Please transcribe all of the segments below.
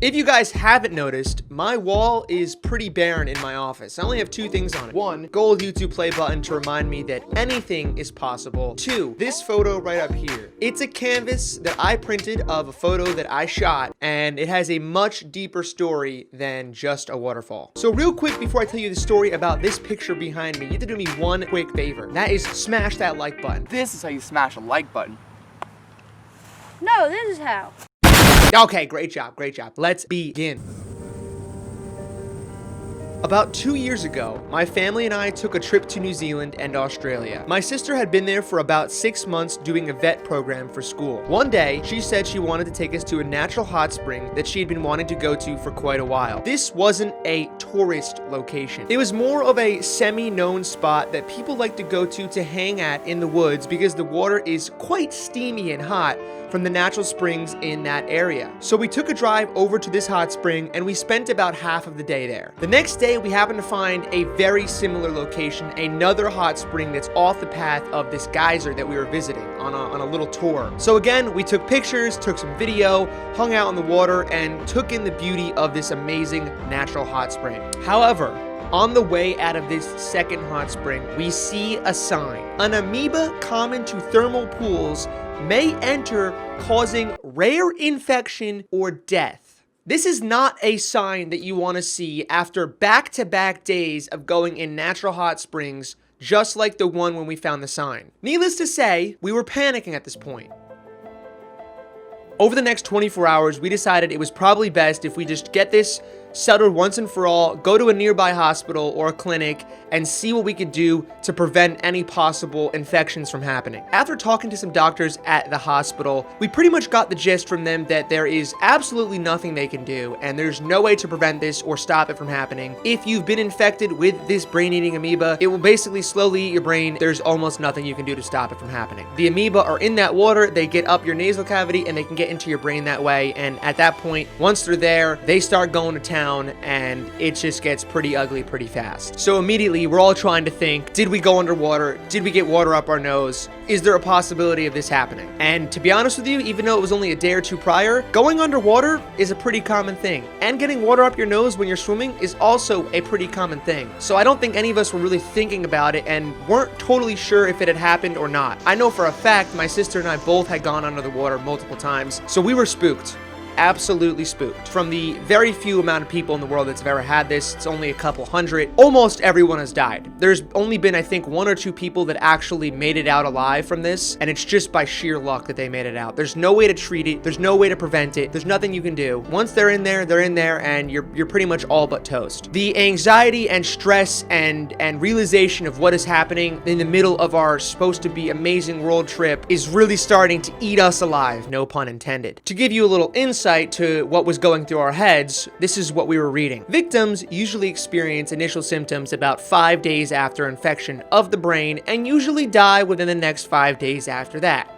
If you guys haven't noticed, my wall is pretty barren in my office. I only have two things on it. One, gold YouTube play button to remind me that anything is possible. Two, this photo right up here. It's a canvas that I printed of a photo that I shot, and it has a much deeper story than just a waterfall. So real quick, before I tell you the story about this picture behind me, you have to do me one quick favor. That is smash that like button. This is how you smash a like button. No, this is how. Okay, great job, great job. Let's begin. About 2 years ago, my family and I took a trip to New Zealand and Australia. My sister had been there for about 6 months doing a vet program for school. One day, she said she wanted to take us to a natural hot spring that she had been wanting to go to for quite a while. This wasn't a tourist location. It was more of a semi-known spot that people like to go to hang at in the woods because the water is quite steamy and hot from the natural springs in that area. So we took a drive over to this hot spring and we spent about half of the day there. The next day we happened to find a very similar location, another hot spring that's off the path of this geyser that we were visiting on a little tour. So again, we took pictures, took some video, hung out in the water, and took in the beauty of this amazing natural hot spring. However, on the way out of this second hot spring, we see a sign. An amoeba common to thermal pools may enter, causing rare infection or death. This is not a sign that you want to see after back-to-back days of going in natural hot springs, just like the one when we found the sign. Needless to say, we were panicking at this point. Over the next 24 hours, we decided it was probably best if we just get this settled once and for all, go to a nearby hospital or a clinic, and see what we could do to prevent any possible infections from happening. After talking to some doctors at the hospital, we pretty much got the gist from them that there is absolutely nothing they can do, and there's no way to prevent this or stop it from happening. If you've been infected with this brain-eating amoeba, it will basically slowly eat your brain. There's almost nothing you can do to stop it from happening. The amoeba are in that water, they get up your nasal cavity, and they can get into your brain that way, and at that point, once they're there, they start going to town, and it just gets pretty ugly pretty fast. So immediately, we're all trying to think, did we go underwater? Did we get water up our nose? Is there a possibility of this happening? And to be honest with you, even though it was only a day or two prior, going underwater is a pretty common thing. And getting water up your nose when you're swimming is also a pretty common thing. So I don't think any of us were really thinking about it and weren't totally sure if it had happened or not. I know for a fact my sister and I both had gone under the water multiple times, so we were spooked. Absolutely spooked. From the very few amount of people in the world that's ever had this, it's only a couple hundred, almost everyone has died. There's only been, I think, 1 or 2 people that actually made it out alive from this, and it's just by sheer luck that they made it out. There's no way to treat it, there's no way to prevent it, there's nothing you can do. Once they're in there, and you're pretty much all but toast. The anxiety and stress and realization of what is happening in the middle of our supposed to be amazing world trip is really starting to eat us alive, no pun intended. To give you a little insight to what was going through our heads, this is what we were reading. Victims usually experience initial symptoms about 5 days after infection of the brain and usually die within the next 5 days after that.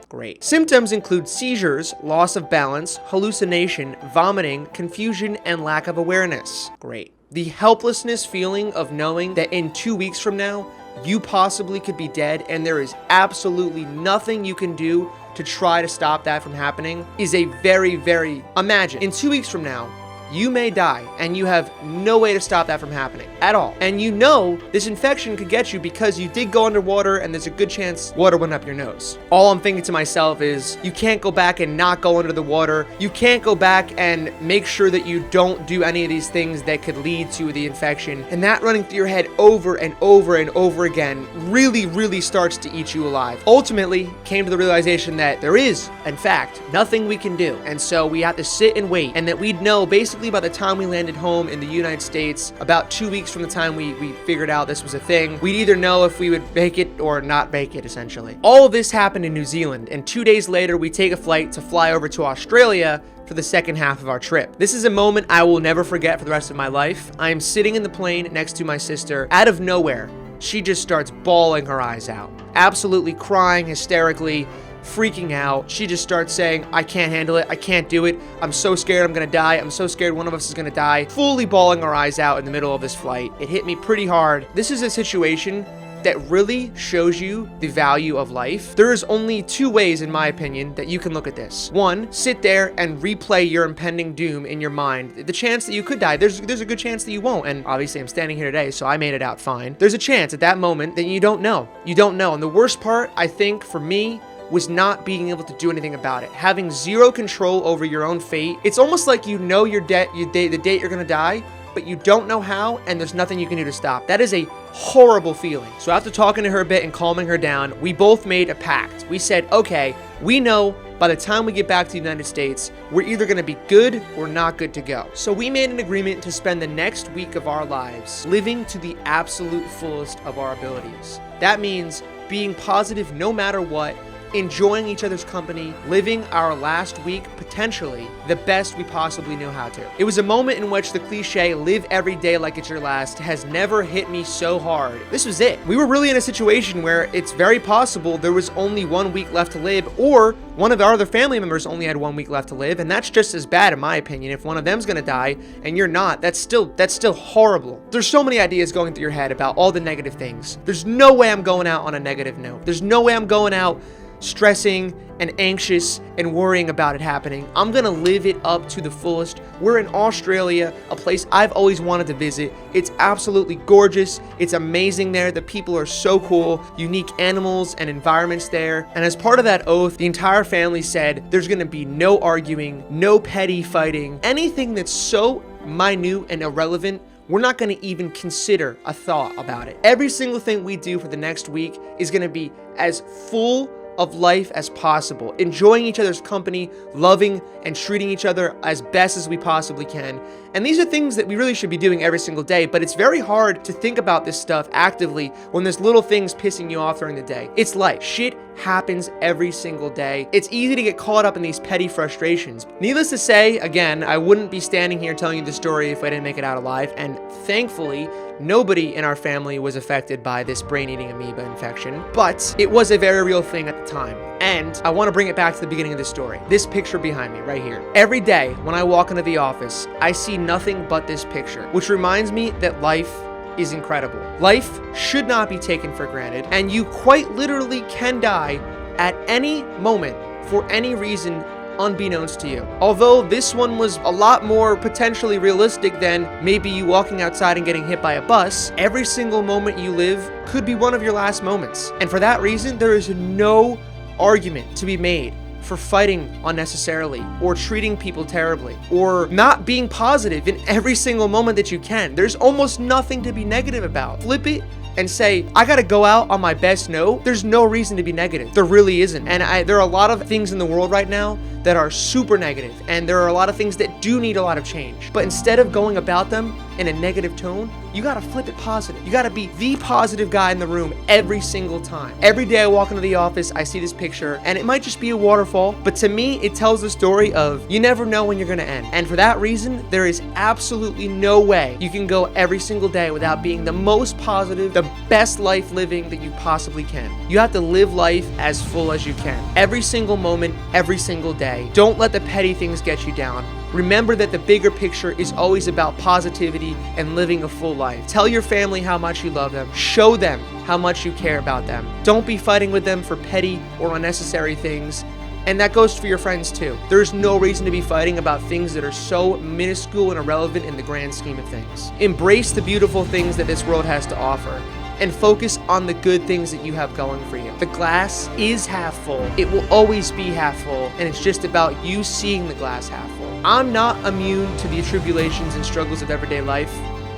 Great. Symptoms include seizures, loss of balance, hallucination, vomiting, confusion, and lack of awareness. Great. The helplessness feeling of knowing that in 2 weeks from now, you possibly could be dead and there is absolutely nothing you can do to try to stop that from happening is a very, imagine, in 2 weeks from now, you may die and you have no way to stop that from happening at all. And you know this infection could get you because you did go underwater and there's a good chance water went up your nose. All I'm thinking to myself is you can't go back and not go under the water. You can't go back and make sure that you don't do any of these things that could lead to the infection. And that running through your head over and over and over again really starts to eat you alive. Ultimately, came to the realization that there is, in fact, nothing we can do. And so we have to sit and wait, and that we'd know basically by the time we landed home in the United States, about 2 weeks from the time we figured out this was a thing, we'd either know if we would make it or not make it, essentially. All of this happened in New Zealand, and 2 days later, we take a flight to fly over to Australia for the second half of our trip. This is a moment I will never forget for the rest of my life. I am sitting in the plane next to my sister. Out of nowhere, she just starts bawling her eyes out, absolutely crying hysterically, freaking out. She just starts saying, I can't handle it, I can't do it, I'm so scared I'm gonna die, I'm so scared one of us is gonna die, fully bawling our eyes out in the middle of this flight. It hit me pretty hard. This is a situation that really shows you the value of life, there is only two ways, in my opinion, that you can look at this. One, sit there and replay your impending doom in your mind. The chance that you could die, there's a good chance that you won't. And obviously I'm standing here today, so I made it out fine. There's a chance at that moment that you don't know. You don't know. And the worst part, I think, for me, was not being able to do anything about it. Having zero control over your own fate. It's almost like you know the date you're gonna die, but you don't know how, and there's nothing you can do to stop. That is a horrible feeling. So after talking to her a bit and calming her down, we both made a pact. We said, okay, we know by the time we get back to the United States, we're either gonna be good or not good to go. So we made an agreement to spend the next week of our lives living to the absolute fullest of our abilities. That means being positive no matter what, enjoying each other's company, living our last week, potentially, the best we possibly knew how to. It was a moment in which the cliche, live every day like it's your last, has never hit me so hard. This was it. We were really in a situation where it's very possible there was only 1 week left to live, or one of our other family members only had 1 week left to live, and that's just as bad in my opinion. If one of them's gonna die and you're not, that's still horrible. There's so many ideas going through your head about all the negative things. There's no way I'm going out on a negative note. There's no way I'm going out stressing and anxious and worrying about it happening. I'm gonna live it up to the fullest. We're in Australia, a place I've always wanted to visit. It's absolutely gorgeous. It's amazing there. The people are so cool, unique animals and environments there. And as part of that oath, the entire family said there's gonna be no arguing, no petty fighting, anything that's so minute and irrelevant, we're not gonna even consider a thought about it. Every single thing we do for the next week is gonna be as full of life as possible, enjoying each other's company, loving and treating each other as best as we possibly can. And these are things that we really should be doing every single day, but it's very hard to think about this stuff actively when there's little things pissing you off during the day. It's life. Shit happens every single day. It's easy to get caught up in these petty frustrations. Needless to say, again, I wouldn't be standing here telling you the story if I didn't make it out alive, and thankfully, nobody in our family was affected by this brain-eating amoeba infection, but it was a very real thing at the time. And I want to bring it back to the beginning of the story. This picture behind me right here. Every day when I walk into the office, I see nothing but this picture, which reminds me that life is incredible. Life should not be taken for granted, and you quite literally can die at any moment for any reason unbeknownst to you. Although this one was a lot more potentially realistic than maybe you walking outside and getting hit by a bus, every single moment you live could be one of your last moments. And for that reason, there is no argument to be made for fighting unnecessarily or treating people terribly or not being positive in every single moment that you can. There's almost nothing to be negative about. Flip it and say, I gotta go out on my best note. There's no reason to be negative. There really isn't. And there are a lot of things in the world right now that are super negative, and there are a lot of things that do need a lot of change. But instead of going about them in a negative tone, you gotta flip it positive. You gotta be the positive guy in the room every single time. Every day I walk into the office, I see this picture, and it might just be a waterfall, but to me, it tells the story of you never know when you're gonna end. And for that reason, there is absolutely no way you can go every single day without being the most positive, the best life living that you possibly can. You have to live life as full as you can. Every single moment, every single day. Don't let the petty things get you down. Remember that the bigger picture is always about positivity and living a full life. Tell your family how much you love them. Show them how much you care about them. Don't be fighting with them for petty or unnecessary things. And that goes for your friends too. There's no reason to be fighting about things that are so minuscule and irrelevant in the grand scheme of things. Embrace the beautiful things that this world has to offer, and focus on the good things that you have going for you. The glass is half full. It will always be half full, and it's just about you seeing the glass half full. I'm not immune to the tribulations and struggles of everyday life.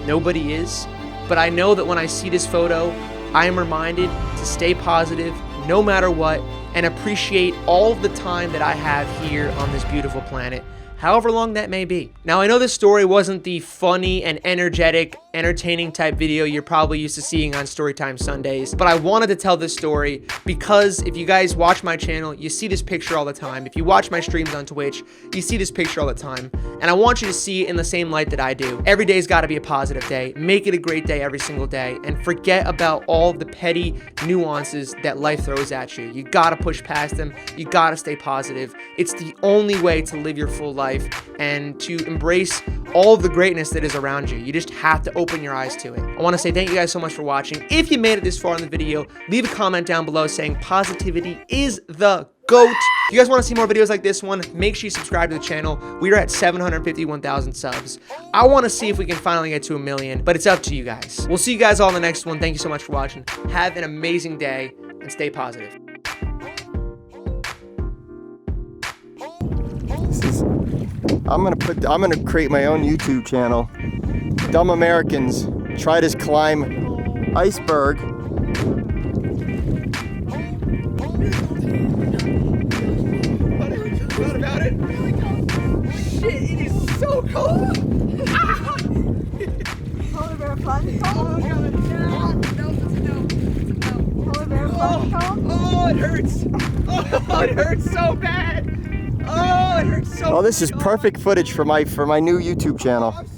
Nobody is. But I know that when I see this photo, I am reminded to stay positive no matter what, and appreciate all of the time that I have here on this beautiful planet, however long that may be. Now, I know this story wasn't the funny and energetic, entertaining type video you're probably used to seeing on Storytime Sundays, but I wanted to tell this story because if you guys watch my channel, you see this picture all the time. If you watch my streams on Twitch, you see this picture all the time, and I want you to see it in the same light that I do. Every day's got to be a positive day. Make it a great day every single day, and forget about all of the petty nuances that life throws at you. You gotta push past them. You gotta stay positive. It's the only way to live your full life and to embrace all of the greatness that is around you. You just have to open your eyes to it. I want to say thank you guys so much for watching. If you made it this far in the video, leave a comment down below saying positivity is the GOAT. If you guys want to see more videos like this one, make sure you subscribe to the channel. We are at 751,000 subs. I want to see if we can finally get to 1 million, but it's up to you guys. We'll see you guys all in the next one. Thank you so much for watching. Have an amazing day and stay positive. I'm gonna create my own YouTube channel. Dumb Americans try to climb iceberg. What about it? Shit, it is so cold. Polar bear fun Oh god, no. Polar bear fun Oh, it hurts. Oh, it hurts so bad. Oh, it hurts so. Oh, this is perfect footage for my new YouTube channel.